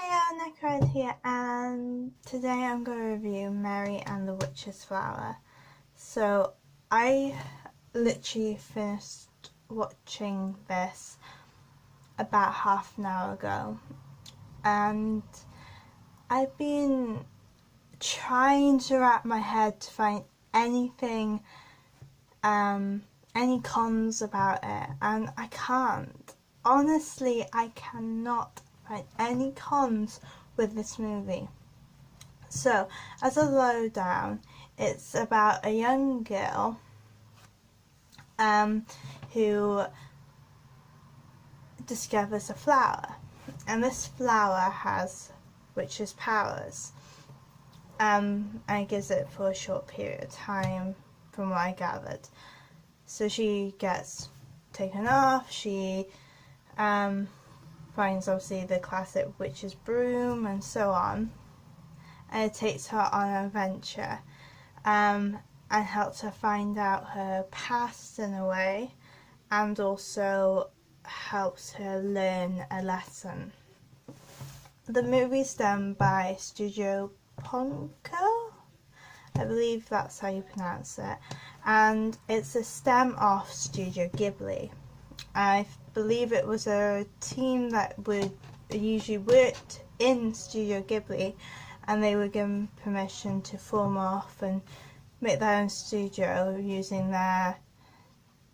Hiya, Necrod here, and today I'm going to review Mary and the Witch's Flower. So, I literally finished watching this about half an hour ago, and I've been trying to wrap my head to find anything, any cons about it, and I can't. Honestly, I cannot find any cons with this movie. So, as a lowdown, it's about a young girl who discovers a flower, and this flower has witch's powers, and it gives it for a short period of time, from what I gathered. So she gets taken off. She finds obviously the classic witch's broom and so on, and it takes her on an adventure and helps her find out her past in a way, and also helps her learn a lesson. The movie's done by Studio Ponco, I believe that's how you pronounce it, and it's a stem off Studio Ghibli. I believe it was a team that would usually worked in Studio Ghibli, and they were given permission to form off and make their own studio using their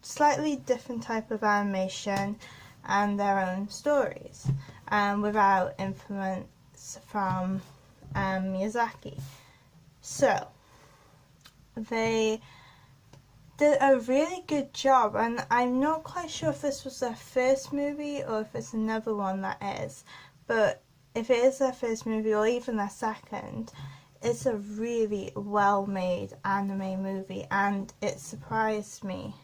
slightly different type of animation and their own stories, without influence from Miyazaki. So they did a really good job, and I'm not quite sure if this was their first movie or if it's another one that is, but if it is their first movie or even their second, it's a really well made anime movie, and it surprised me,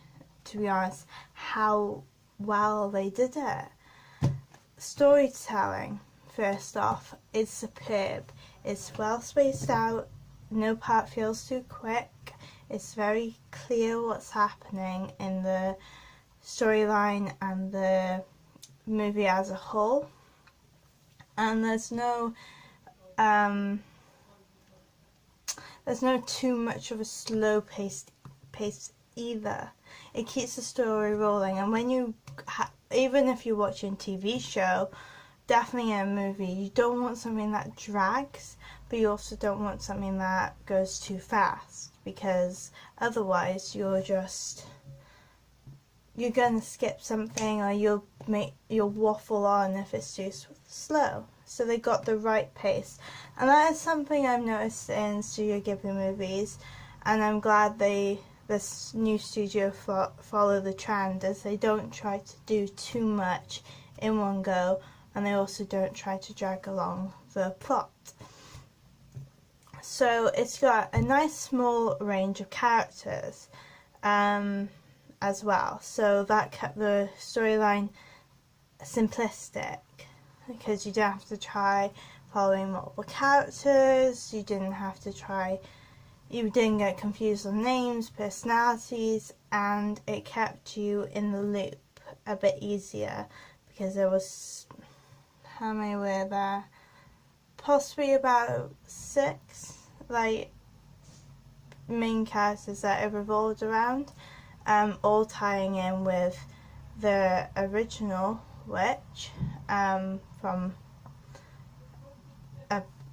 to be honest, how well they did it. Storytelling, first off, is superb. It's well spaced out, no part feels too quick. It's very clear what's happening in the storyline and the movie as a whole, and there's no too much of a slow pace either. It keeps the story rolling, and when you even if you're watching a TV show, definitely in a movie, you don't want something that drags, but you also don't want something that goes too fast, because otherwise you're gonna skip something, or you'll waffle on if it's too slow. So they got the right pace, and that is something I've noticed in Studio Ghibli movies, and I'm glad this new studio follow the trend, as they don't try to do too much in one go, and they also don't try to drag along the plot. So it's got a nice small range of characters as well, so that kept the storyline simplistic, because you don't have to try following multiple characters, you didn't get confused on names, personalities, and it kept you in the loop a bit easier, because there was, how many were there? Possibly about 6 main characters that it revolved around, all tying in with the original witch from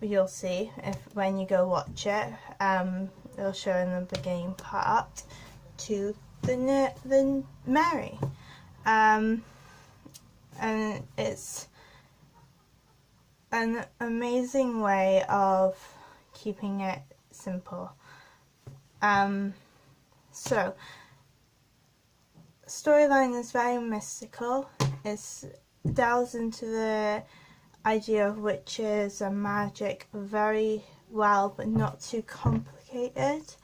you'll see when you go watch it, it'll show in the beginning part, to the Mary, and it's an amazing way of keeping it simple. So storyline is very mystical. It delves into the idea of witches and magic very well, but not too complicated.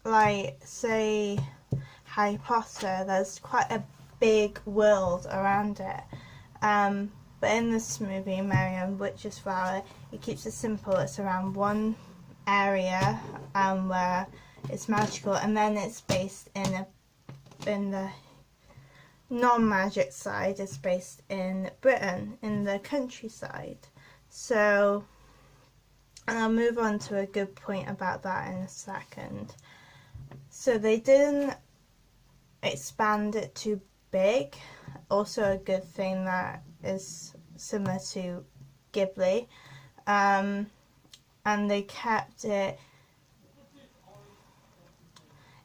Like, say, Harry Potter, there's quite a big world around it. But in this movie, Mary and Witch's Flower, it keeps it simple. It's around one area where it's magical, and then it's based in the non-magic side is based in Britain, in the countryside. So, and I'll move on to a good point about that in a second. So they didn't expand it too big. Also a good thing that is similar to Ghibli. And they kept it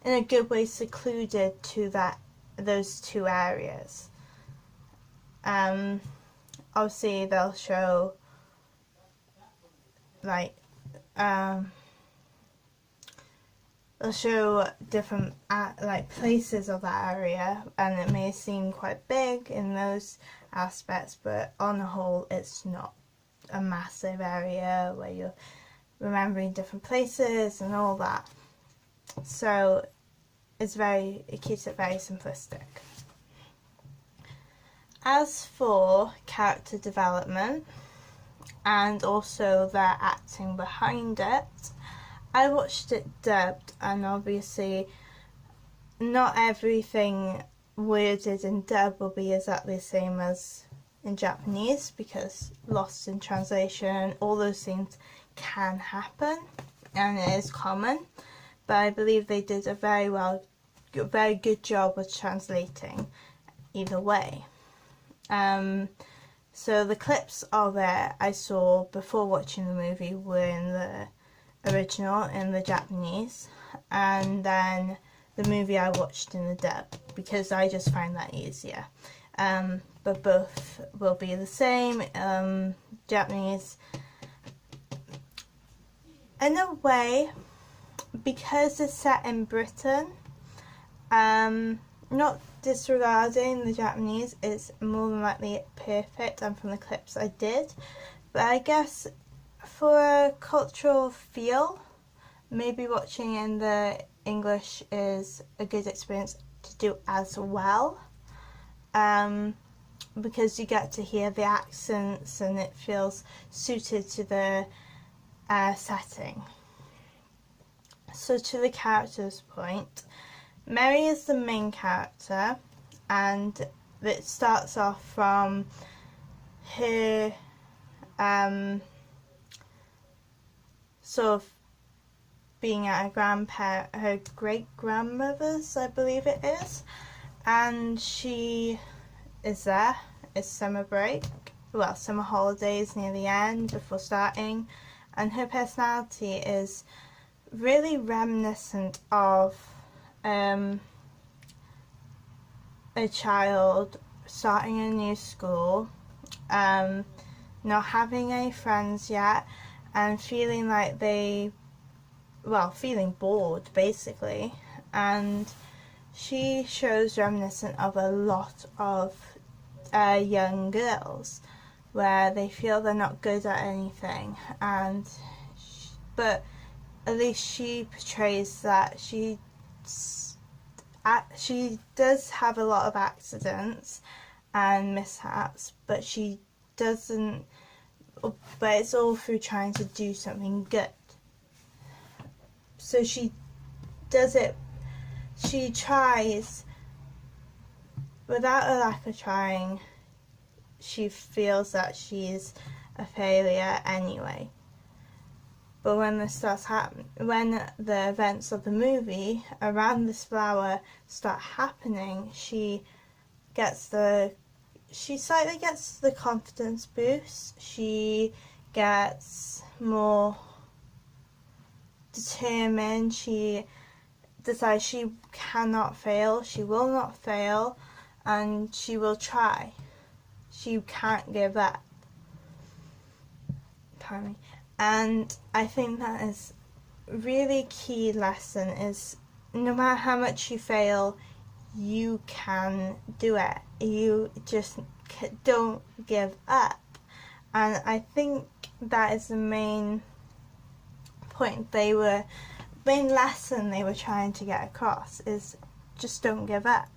in a good way secluded to those two areas. Obviously they'll show they'll show different places of that area, and it may seem quite big in those aspects, but on the whole it's not a massive area where you're remembering different places and all that. So it keeps it very simplistic. As for character development and also their acting behind it, I watched it dubbed, and obviously not everything worded in dub will be exactly the same as in Japanese, because lost in translation, all those things can happen and it is common, but I believe they did a very good job of translating either way. So the clips of it I saw before watching the movie were in the original, in the Japanese, and then the movie I watched in the dub, because I just find that easier. But both will be the same. Japanese, in a way, because it's set in Britain, not disregarding the Japanese, is more than likely perfect, and from the clips I did, but I guess for a cultural feel, maybe watching in the English is a good experience to do as well, because you get to hear the accents and it feels suited to the setting. So to the characters point, Mary is the main character, and it starts off from her sort of being at her great-grandmother's, I believe it is, and she is there. It's summer break, well, summer holidays near the end before starting, and her personality is really reminiscent of a child starting a new school, not having any friends yet, and feeling like feeling bored basically, and she shows reminiscent of a lot of young girls where they feel they're not good at anything, but at least she portrays that she does have a lot of accidents and mishaps, but it's all through trying to do something good. So she tries without a lack of trying. She feels that she's a failure anyway. But when when the events of the movie around this flower start happening, she slightly gets the confidence boost. She gets more determined. She decides she cannot fail. She will not fail, and she will try. She can't give up. Pardon me. And I think that is a really key lesson, is no matter how much you fail, you can do it. You just don't give up. And I think that is the main point main lesson they were trying to get across, is just don't give up.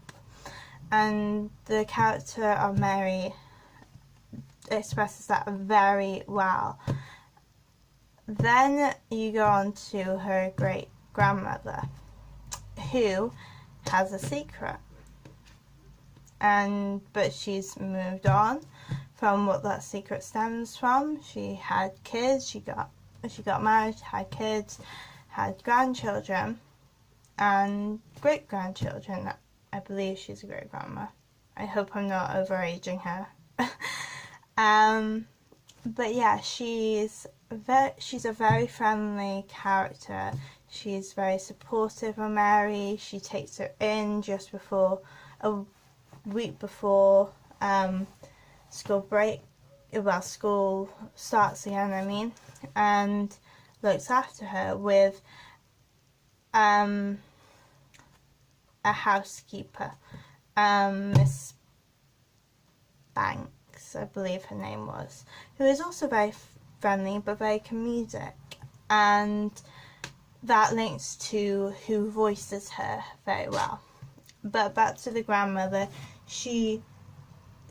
And the character of Mary expresses that very well. Then you go on to her great-grandmother, who has a secret. but she's moved on from what that secret stems from. She had kids, she got married, had kids, had grandchildren, and great-grandchildren. I believe she's a great-grandma. I hope I'm not overaging her. But yeah, she's a very friendly character. She's very supportive of Mary. She takes her in just before, a week before school starts again, I mean, and looks after her with a housekeeper, Miss Banks, I believe her name was, who is also very friendly but very comedic, and that links to who voices her very well. But back to the grandmother, she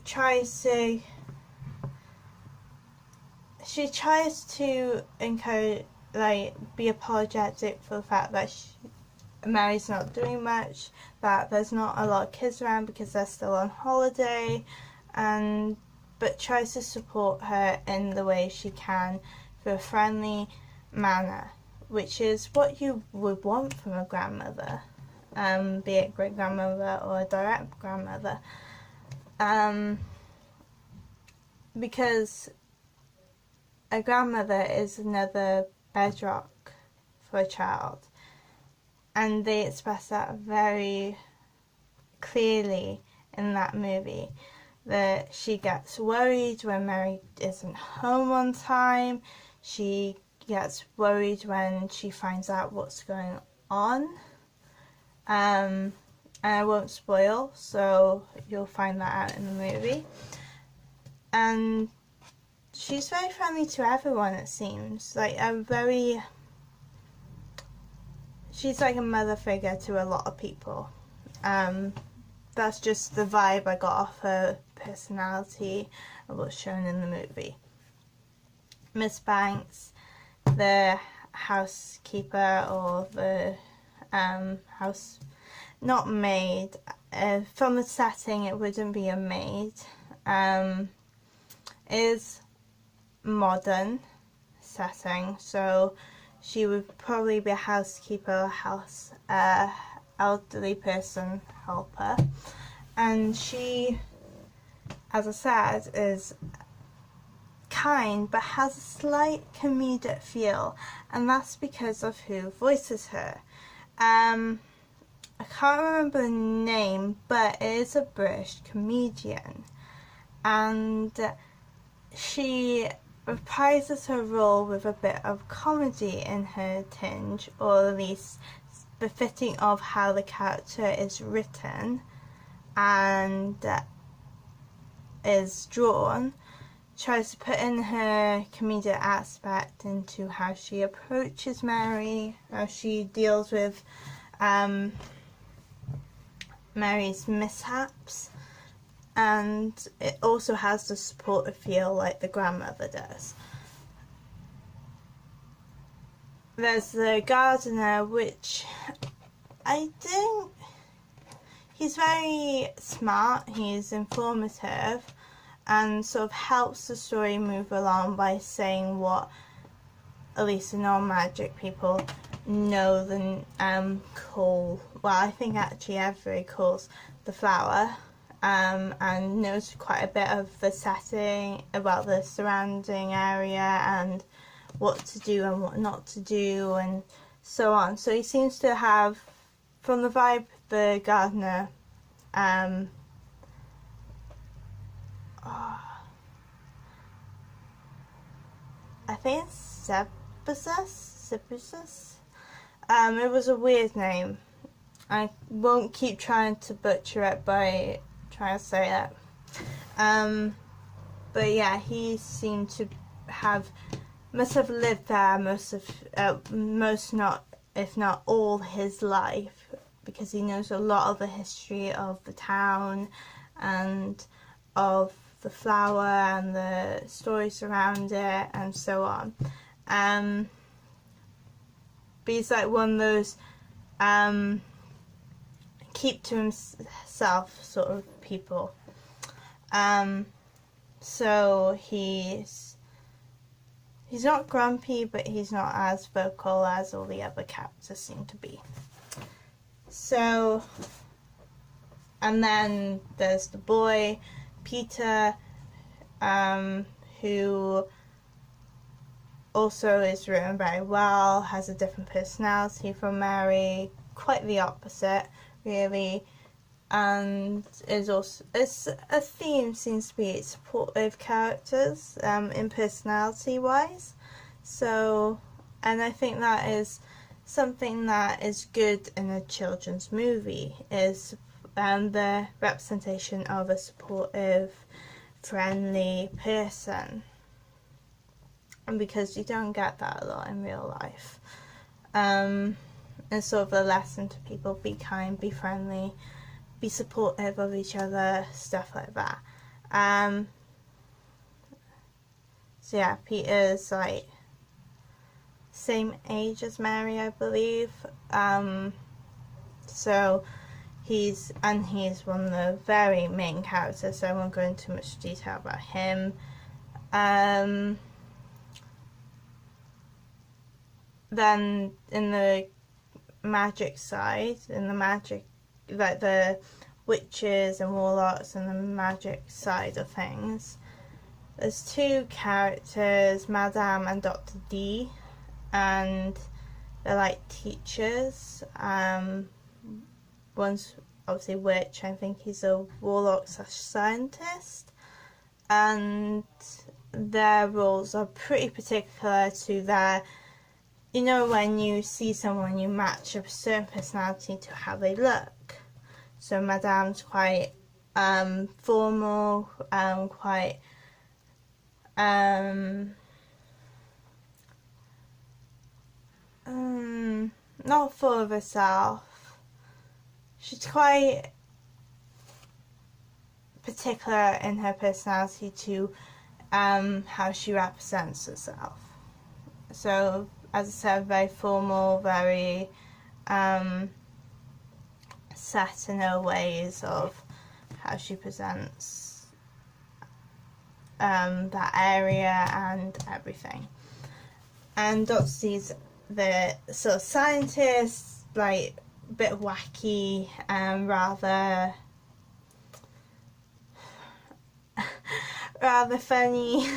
tries to encourage, be apologetic for the fact that Mary's not doing much, that there's not a lot of kids around because they're still on holiday, but tries to support her in the way she can through a friendly manner, which is what you would want from a grandmother, be it great-grandmother or a direct grandmother, because a grandmother is another bedrock for a child, and they express that very clearly in that movie, that she gets worried when Mary isn't home on time, she gets worried when she finds out what's going on, and I won't spoil, so you'll find that out in the movie. And she's very friendly to everyone, it seems. She's like a mother figure to a lot of people. That's just the vibe I got off her personality and what's shown in the movie. Miss Banks, the housekeeper, or the house, not maid, from the setting it wouldn't be a maid, is modern setting, so she would probably be a housekeeper, elderly person helper, and she, as I said, is kind but has a slight comedic feel, and that's because of who voices her. I can't remember the name, but it is a British comedian, and she reprises her role with a bit of comedy in her tinge, or at least befitting of how the character is written and is drawn. Tries to put in her comedic aspect into how she approaches Mary, how she deals with Mary's mishaps, and it also has the supportive feel like the grandmother does. There's the gardener, which I think he's very smart, he's informative, and sort of helps the story move along by saying what at least the non-magic people know the I think actually everybody calls the flower, and knows quite a bit of the setting, about the surrounding area and what to do and what not to do and so on. So he seems to have, from the vibe, the gardener, I think it's Sebusus. It was a weird name. I won't keep trying to butcher it by trying to say it. But yeah, he seemed to must have lived there most, not if not all his life, because he knows a lot of the history of the town and of the flower and the stories around it and so on. But he's like one of those keep to himself sort of people. So he's not grumpy, but he's not as vocal as all the other characters seem to be. So, and then there's the boy, Peter, who also is written very well, has a different personality from Mary, quite the opposite, really, and is also, a theme seems to be supportive characters, in personality-wise. So, and I think that is something that is good in a children's movie, is the representation of a supportive, friendly person, and because you don't get that a lot in real life. It's sort of a lesson to people: be kind, be friendly, be supportive of each other, stuff like that. So yeah, Peter's like same age as Mary, I believe. So he's one of the very main characters, so I won't go into much detail about him. Then in the magic side, like the witches and warlocks and the magic side of things, there's two characters, Madame and Dr. D, and they're like teachers. One's obviously witch, I think he's a warlock / scientist, and their roles are pretty particular to their, you know, when you see someone, you match a certain personality to how they look. So Madame's quite formal, quite not full of herself. She's quite particular in her personality to how she represents herself. So, as I said, very formal, very set in her ways of how she presents that area and everything. And Dr. C's the sort of scientist, like a bit wacky and rather funny,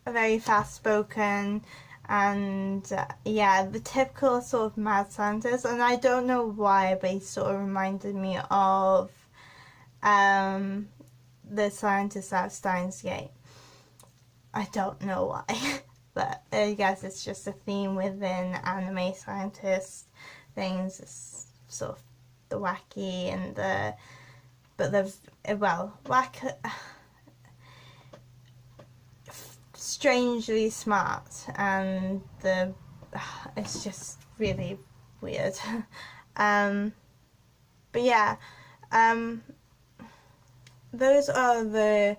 very fast spoken, and yeah, the typical sort of mad scientist. And I don't know why, but he sort of reminded me of the scientist out of Steins Gate. I don't know why. But I guess it's just a theme within anime scientist things. It's sort of the wacky and strangely smart, and it's just really weird. But yeah, those are the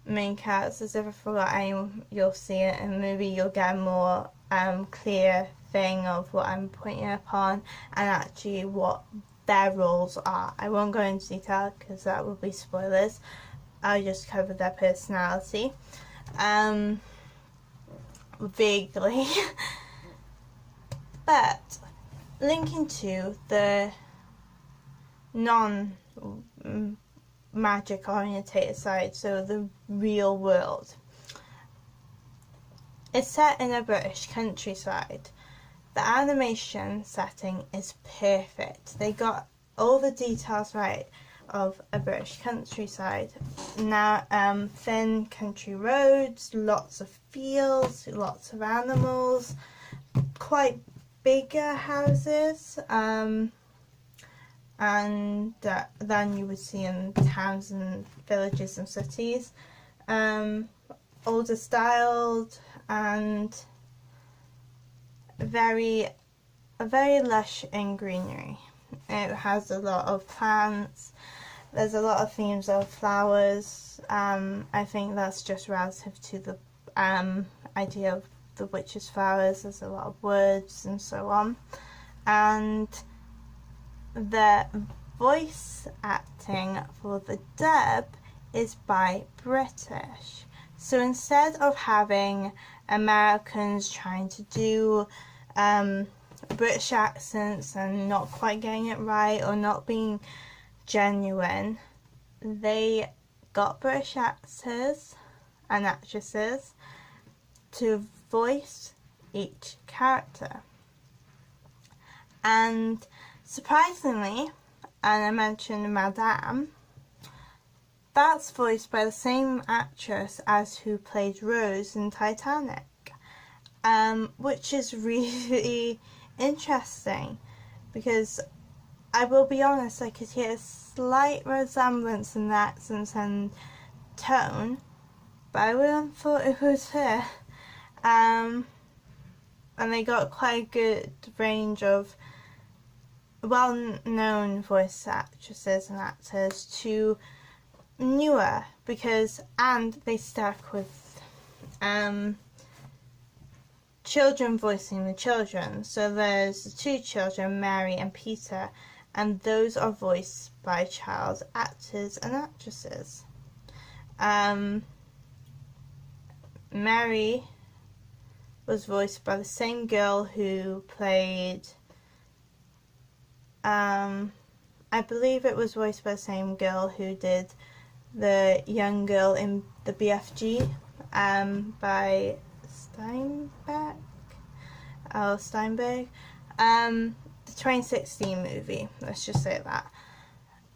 main characters. If I forgot anyone, you'll see it in the movie. You'll get a more clear thing of what I'm pointing upon and actually what their roles are. I won't go into detail because that will be spoilers. I'll just cover their personality vaguely. But linking to the non-magic orientated side, so the real world, it's set in a British countryside. The animation setting is perfect. They got all the details right of a British countryside. Now, thin country roads, lots of fields, lots of animals, quite bigger houses, and than you would see in towns and villages and cities. Older styled and very lush in greenery. It has a lot of plants. There's a lot of themes of flowers. I think that's just relative to the idea of the witch's flowers. There's a lot of woods and so on. And voice acting for the dub is by British. So instead of having Americans trying to do British accents and not quite getting it right or not being genuine, they got British actors and actresses to voice each character. And surprisingly, and I mentioned Madame, that's voiced by the same actress as who played Rose in Titanic, which is really interesting because I will be honest, I could hear a slight resemblance in the accents and tone, but I wouldn't have thought it was her. And they got quite a good range of well-known voice actresses and actors to newer, and they stuck with children voicing the children. So there's the two children, Mary and Peter, and those are voiced by child actors and actresses. Mary was voiced by the same girl who played, I believe it was voiced by the same girl who did the young girl in the BFG, by Steinberg, the 2016 movie, let's just say that.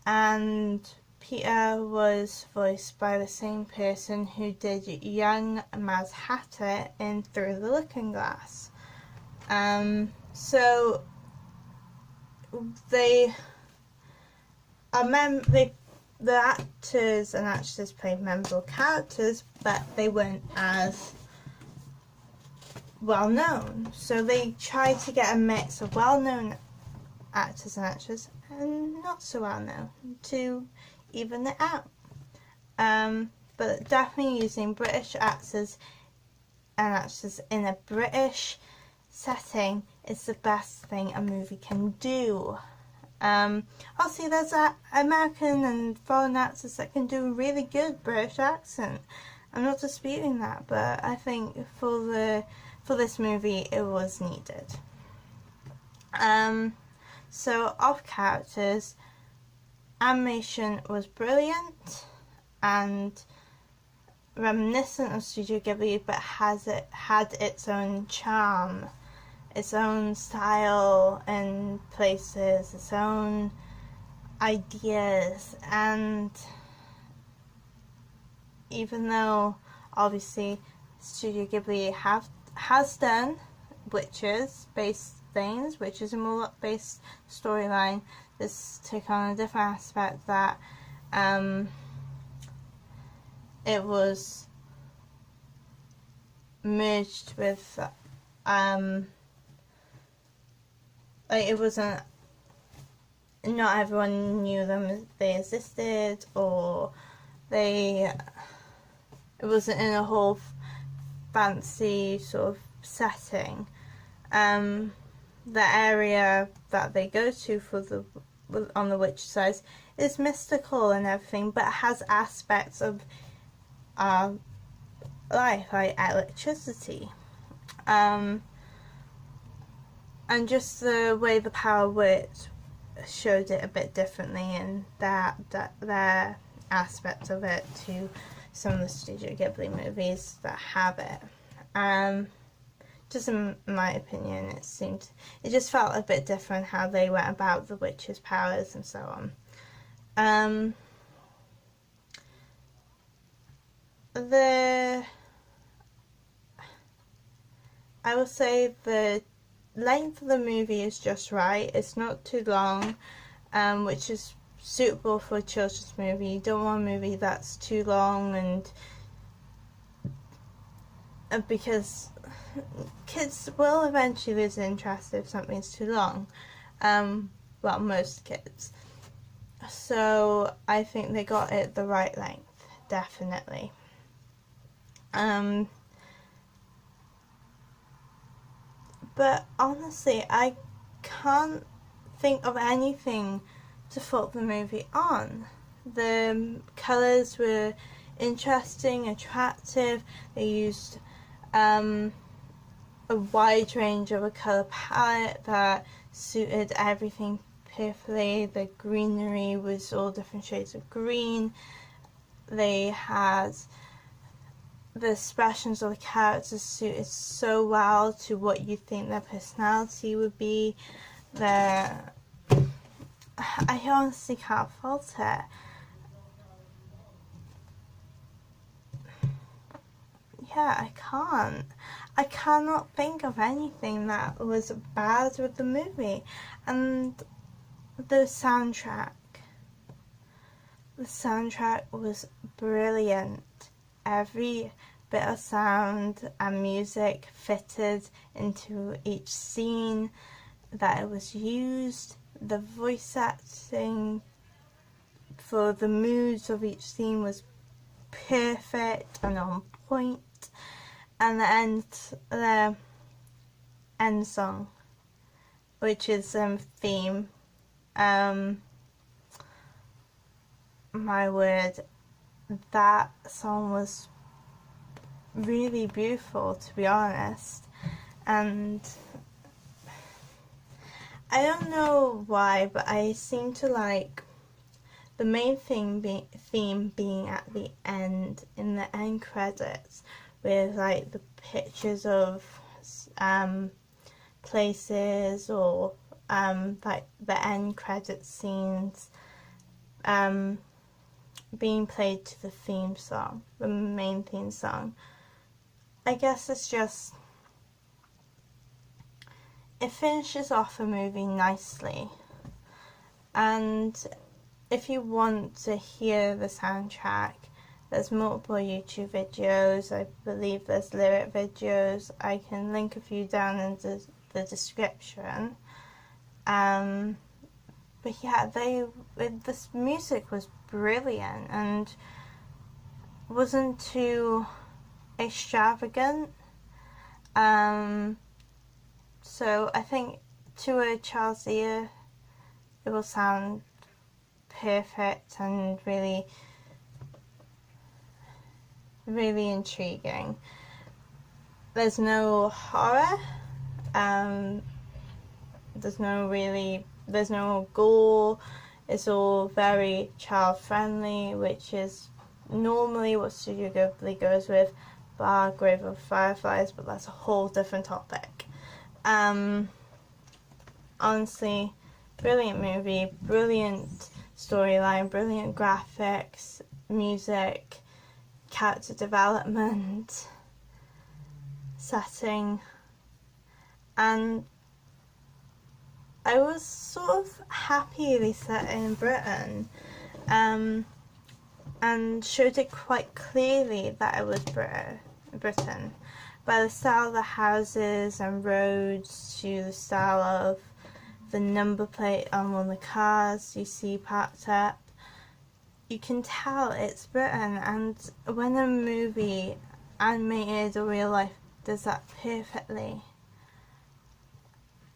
And Peter was voiced by the same person who did young Mad Hatter in Through the Looking Glass. So the actors and actresses played memorable characters, but they weren't as well known. So they tried to get a mix of well-known actors and actresses and not so well known to even it out. But definitely using British actors and actresses in a British setting is the best thing a movie can do. Obviously there's American and foreign actors that can do a really good British accent. I'm not disputing that, but I think for this movie it was needed. So of characters, animation was brilliant and reminiscent of Studio Ghibli, but had its own charm, its own style and places, its own ideas. And even though obviously Studio Ghibli has done witches-based things, witches and warlock-based storyline, this took on a different aspect that it was merged with like it wasn't, not everyone knew them, they existed, or it wasn't in a whole fancy sort of setting. The area that they go to on the witch side is mystical and everything, but it has aspects of life, like electricity, and just the way the power worked showed it a bit differently, and their aspect of it to some of the Studio Ghibli movies that have it. Just in my opinion, it just felt a bit different how they went about the witch's powers and so on. I will say the length of the movie is just right. It's not too long, which is suitable for a children's movie. You don't want a movie that's too long, and because kids will eventually lose interest if something's too long. Well, most kids. So I think they got it the right length, definitely. But honestly, I can't think of anything to put the movie on. The colours were interesting, attractive. They used a wide range of a colour palette that suited everything perfectly. The greenery was all different shades of green. They had the expressions of the characters suited so well to what you think their personality would be. I honestly can't fault it. Yeah, I can't. I cannot think of anything that was bad with the movie. And the soundtrack. The soundtrack was brilliant. Every bit of sound and music fitted into each scene that it was used. The voice acting for the moods of each scene was perfect and on point. And the end song, which is theme. My word, that song was really beautiful, to be honest. And I don't know why, but I seem to like the main theme being at the end, in the end credits, with like the pictures of places, or like the end credit scenes being played to the theme song, the main theme song. I guess it's just, it finishes off a movie nicely. And if you want to hear the soundtrack, there's multiple YouTube videos. I believe there's lyric videos. I can link a few down in the description. But yeah, this music was brilliant and wasn't too extravagant. So I think to a child's ear, it will sound perfect and really, really intriguing. There's no horror. There's no gore. It's all very child friendly, which is normally what Studio Ghibli goes with, bar Grave of Fireflies, but that's a whole different topic. Honestly, brilliant movie, brilliant storyline, brilliant graphics, music, character development, setting, and I was sort of happily set in Britain, and showed it quite clearly that it was Britain, by the style of the houses and roads, to the style of the number plate on one of the cars you see parked up. You can tell it's Britain, and when a movie, animated or real life, does that perfectly,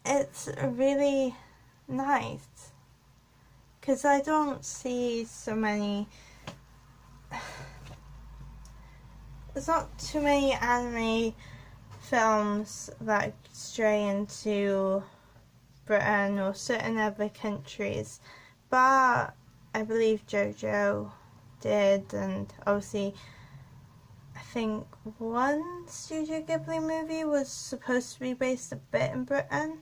it's really nice, because I don't see so many, there's not too many anime films that stray into Britain or certain other countries, but I believe JoJo did, and obviously I think one Studio Ghibli movie was supposed to be based a bit in Britain.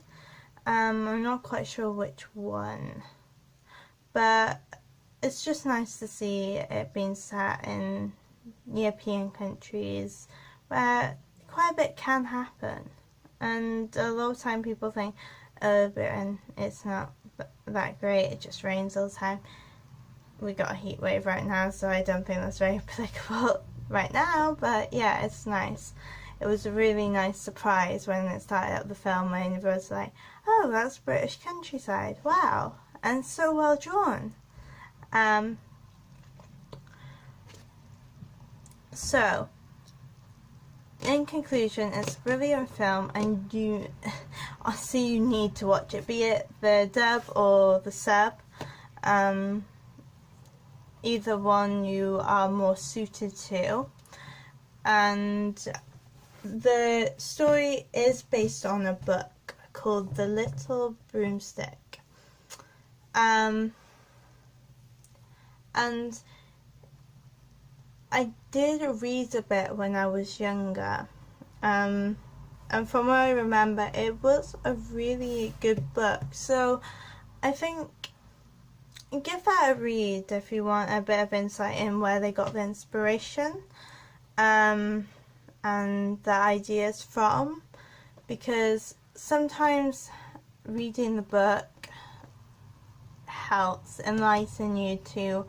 I'm not quite sure which one, but it's just nice to see it being set in European countries where quite a bit can happen. And a lot of time people think, oh, Britain, it's not that great, it just rains all the time. We got a heat wave right now, so I don't think that's very applicable right now, but yeah, it's nice. It was a really nice surprise when it started up the film, and everyone was like, oh, that's British countryside, wow, and so well drawn. So, in conclusion, it's a brilliant film, and honestly, you need to watch it, be it the dub or the sub. either one you are more suited to. And the story is based on a book called The Little Broomstick. And I did read a bit when I was younger. And from what I remember, it was a really good book. So I think give that a read if you want a bit of insight in where they got the inspiration and the ideas from, because sometimes reading the book helps enlighten you to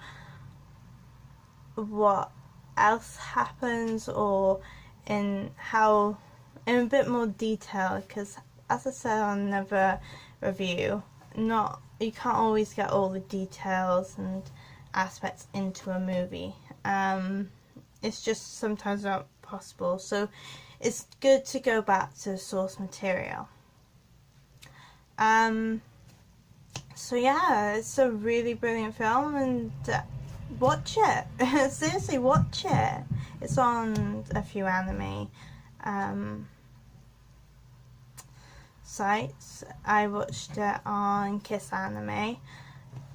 what else happens, or in a bit more detail, because as I said on another review, you can't always get all the details and aspects into a movie. It's just sometimes not possible, so it's good to go back to the source material. So yeah, it's a really brilliant film, and watch it. Seriously, watch it. It's on a few anime sites. I watched it on Kiss Anime,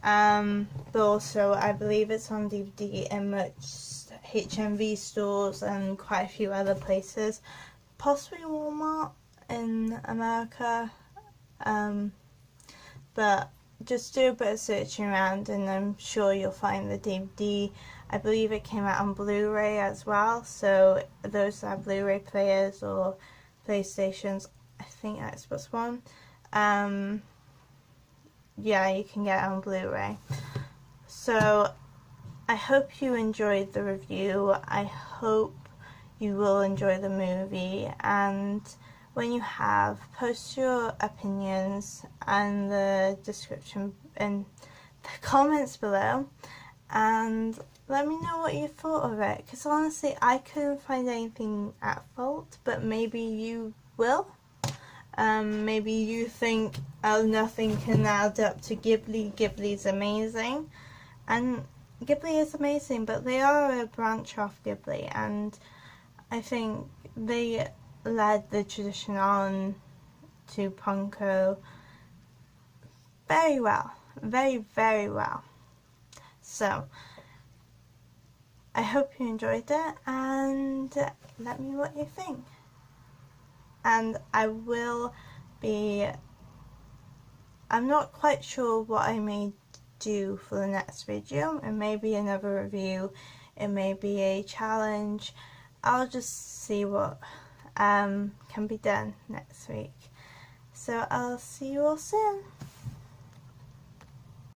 but also I believe it's on DVD in most HMV stores and quite a few other places, possibly Walmart in America, but just do a bit of searching around and I'm sure you'll find the DVD. I believe it came out on Blu-ray as well, so those that have Blu-ray players or PlayStations, I think Xbox One, yeah, you can get it on Blu-ray. So I hope you enjoyed the review. I hope you will enjoy the movie, and when you have, post your opinions in the description, in the comments below, and let me know what you thought of it, because honestly I couldn't find anything at fault, but maybe you will. Maybe you think, oh, nothing can add up to Ghibli. Ghibli's amazing, and Ghibli is amazing, but they are a branch off Ghibli, and I think they led the tradition on to Ponco very well, very, very well. So I hope you enjoyed it, and let me know what you think. And I'm not quite sure what I may do for the next video. It may be another review, it may be a challenge. I'll just see what can be done next week. So I'll see you all soon.